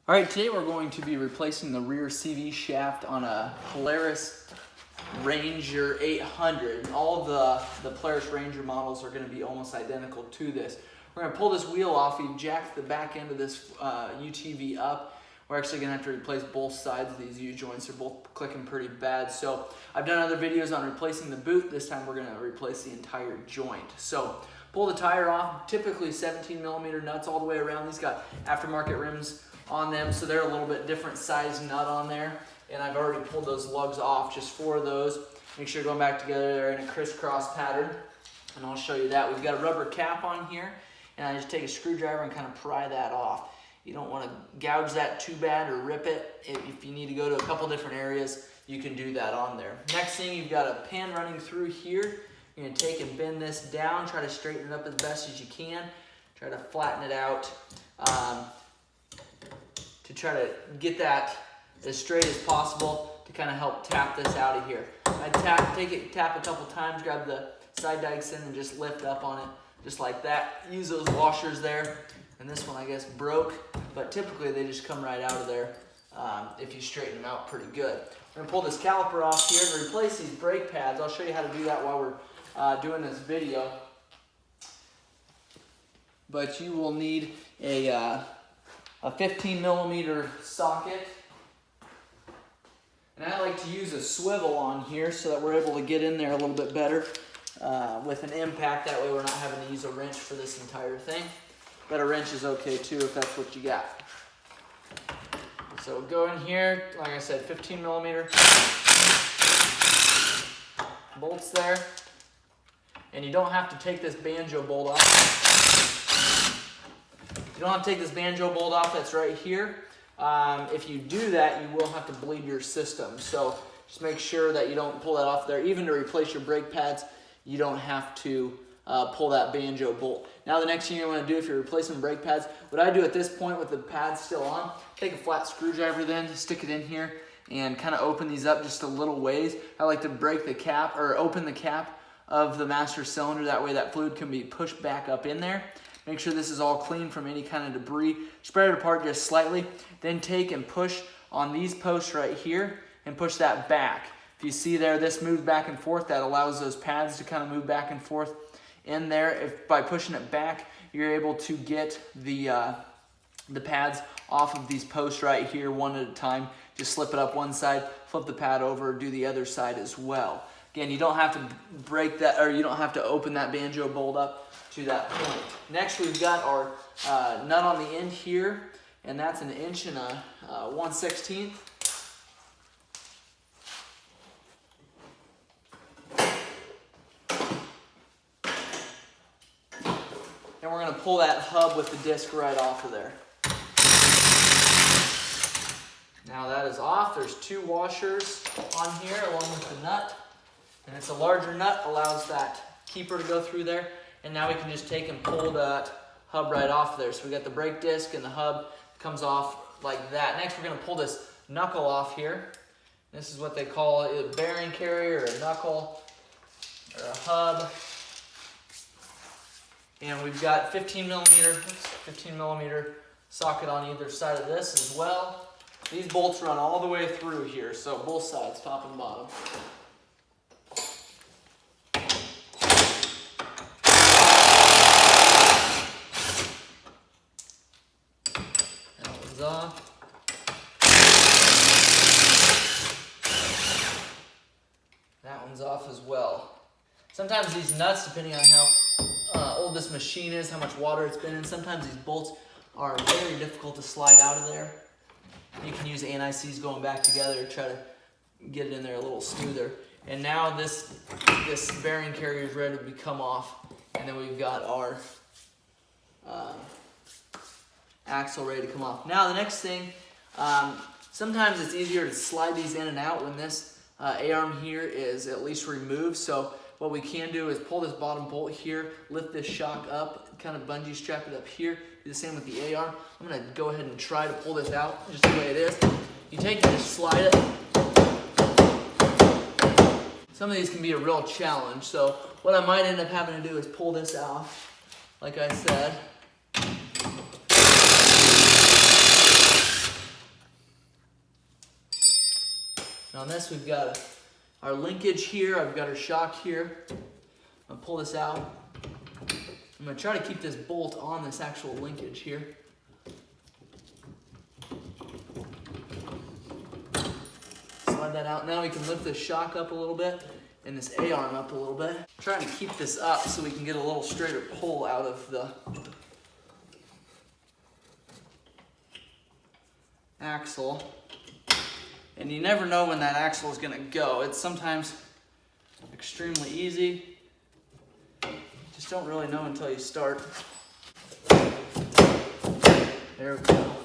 All right, today we're going to be replacing the rear CV shaft on a Polaris Ranger 800. All of the Polaris Ranger models are going to be almost identical to this. We're going to pull this wheel off. We've jacked the back end of this UTV up. We're actually going to have to replace both sides of these U-joints. They're both clicking pretty bad. So I've done other videos on replacing the boot. This time we're going to replace the entire joint. So pull the tire off. Typically 17 millimeter nuts all the way around. These got aftermarket rims on them, so they're a little bit different size nut on there. And I've already pulled those lugs off, just 4 of those. Make sure you're going back together. They're in a crisscross pattern, and I'll show you that. We've got a rubber cap on here, and I just take a screwdriver and kind of pry that off. You don't want to gouge that too bad or rip it. If you need to go to a couple different areas, you can do that on there. Next thing, you've got a pin running through here. You're going to take and bend this down, try to straighten it up as best as you can. Try to flatten it out. To try to get that as straight as possible to kind of help tap this out of here. I tap a couple times, grab the side dikes in and just lift up on it just like that. Use those washers there. And this one I guess broke, but typically they just come right out of there if you straighten them out pretty good. We're gonna pull this caliper off here and replace these brake pads. I'll show you how to do that while we're doing this video. But you will need a 15 millimeter socket, and I like to use a swivel on here so that we're able to get in there a little bit better with an impact. That way we're not having to use a wrench for this entire thing, but a wrench is okay too if that's what you got. So go in here, like I said, 15 millimeter bolts there, and you don't have to take this banjo bolt off. You don't have to take this banjo bolt off that's right here. If you do that, you will have to bleed your system. So just make sure that you don't pull that off there. Even to replace your brake pads, you don't have to pull that banjo bolt. Now the next thing you want to do if you're replacing brake pads, what I do at this point with the pads still on, take a flat screwdriver then, stick it in here, and kind of open these up just a little ways. I like to break the cap, or open the cap of the master cylinder. That way that fluid can be pushed back up in there. Make sure this is all clean from any kind of debris. Spread it apart just slightly. Then take and push on these posts right here and push that back. If you see there, this moves back and forth. That allows those pads to kind of move back and forth in there. If by pushing it back, you're able to get the pads off of these posts right here one at a time. Just slip it up one side, flip the pad over, do the other side as well. Again, you don't have to break that, or you don't have to open that banjo bolt up to that point. Next, we've got our nut on the end here, and that's 1 inch and 1/16. And we're going to pull that hub with the disc right off of there. Now that is off. There's 2 washers on here along with the nut, and it's a larger nut, allows that keeper to go through there. And now we can just take and pull that hub right off there. So we got the brake disc and the hub comes off like that. Next, we're going to pull this knuckle off here. This is what they call a bearing carrier, or a knuckle, or a hub. And we've got 15 millimeter socket on either side of this as well. These bolts run all the way through here, so both sides, top and bottom. Off. That one's off as well. Sometimes these nuts, depending on how old this machine is, how much water it's been in, sometimes these bolts are very difficult to slide out of there. You can use anti-seize going back together to try to get it in there a little smoother. And now this bearing carrier is ready to come off, and then we've got our axle ready to come off. Now the next thing, sometimes it's easier to slide these in and out when this A-arm here is at least removed. So what we can do is pull this bottom bolt here, lift this shock up, kind of bungee strap it up here. Do the same with the A-arm. I'm going to go ahead and try to pull this out just the way it is. You take it and just slide it. Some of these can be a real challenge. So what I might end up having to do is pull this off, like I said. On this, we've got our linkage here. I've got our shock here. I'm gonna pull this out. I'm gonna try to keep this bolt on this actual linkage here. Slide that out. Now we can lift this shock up a little bit and this A-arm up a little bit. I'm trying to keep this up so we can get a little straighter pull out of the axle. And you never know when that axle is going to go. It's sometimes extremely easy. Just don't really know until you start. There we go.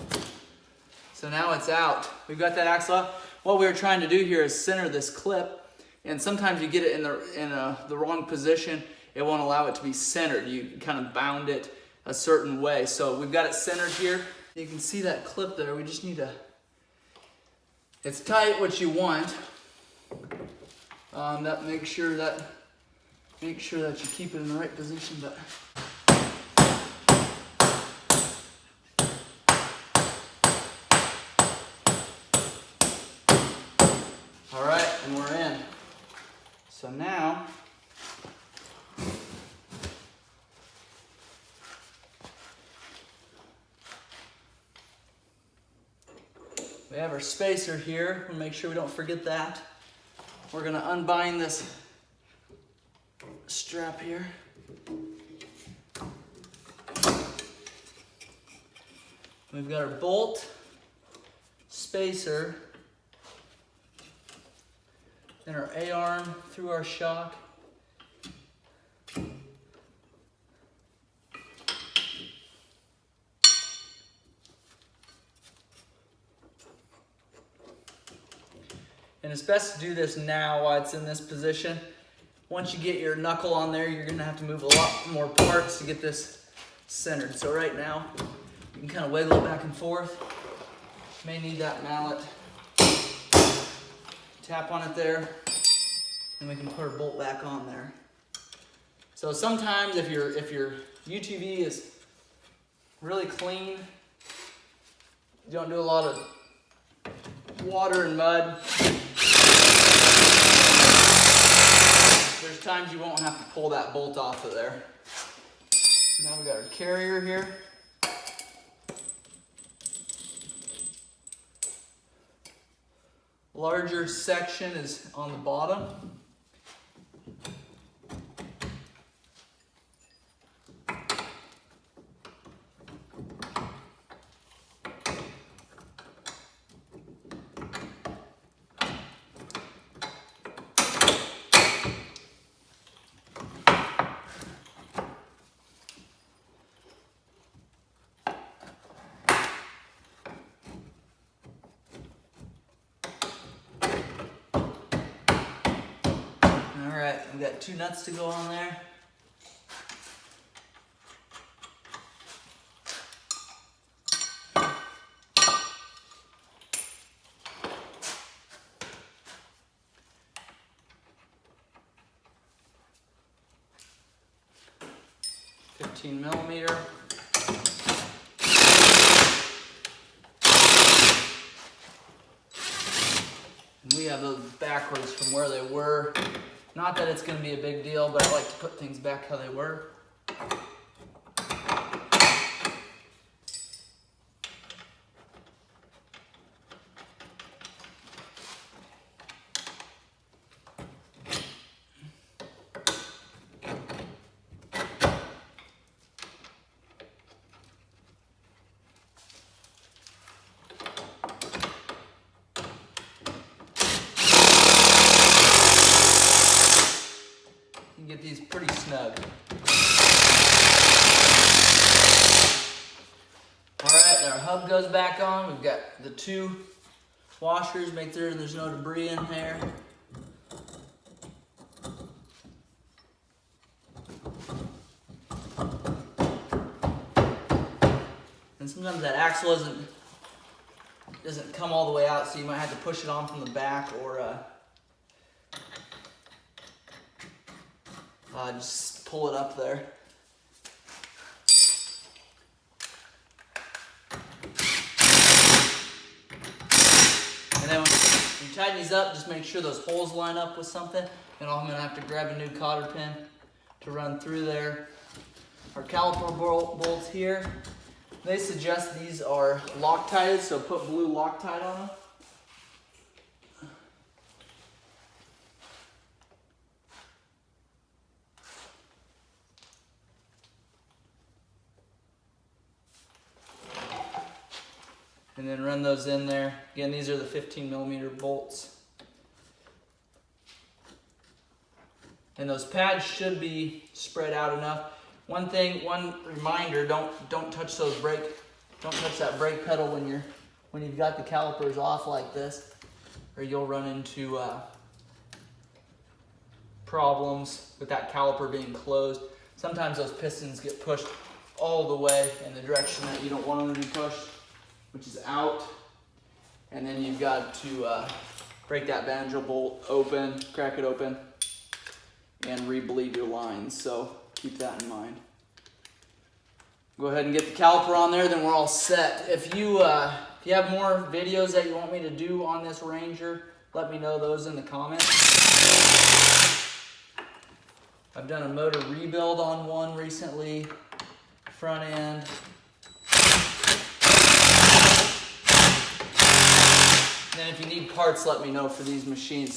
So now it's out. We've got that axle up. What we were trying to do here is center this clip. And sometimes you get it in the wrong position. It won't allow it to be centered. You kind of bound it a certain way. So we've got it centered here. You can see that clip there. We just need to, it's tight what you want. Make sure that you keep it in the right position. But all right, and we're in. So now we have our spacer here. We'll make sure we don't forget that. We're going to unbind this strap here. We've got our bolt, spacer, then our A-arm through our shock. And it's best to do this now while it's in this position. Once you get your knuckle on there, you're gonna have to move a lot more parts to get this centered. So right now, you can kind of wiggle it back and forth. May need that mallet. Tap on it there, and we can put our bolt back on there. So sometimes if your UTV is really clean, you don't do a lot of water and mud, there's times you won't have to pull that bolt off of there. So now we got our carrier here. Larger section is on the bottom. Alright, we've got 2 nuts to go on there. $15mm. And we have those backwards from where they were. Not that it's going to be a big deal, but I like to put things back how they were. Get these pretty snug. Alright, our hub goes back on. We've got the 2 washers, make sure there's no debris in there. And sometimes that axle doesn't come all the way out, so you might have to push it on from the back or just pull it up there. And then when you tighten these up, just make sure those holes line up with something. And I'm gonna have to grab a new cotter pin to run through there. Our caliper bolts here, they suggest these are Loctited, so put blue Loctite on them. And then run those in there. Again, these are the 15mm bolts. And those pads should be spread out enough. One reminder, don't touch that brake pedal when you've got the calipers off like this, or you'll run into problems with that caliper being closed. Sometimes those pistons get pushed all the way in the direction that you don't want them to be pushed, which is out. And then you've got to break that banjo bolt open, crack it open, and re-bleed your lines. So keep that in mind. Go ahead and get the caliper on there, then we're all set. If you have more videos that you want me to do on this Ranger, let me know those in the comments. I've done a motor rebuild on one recently, front end. And then if you need parts, let me know for these machines.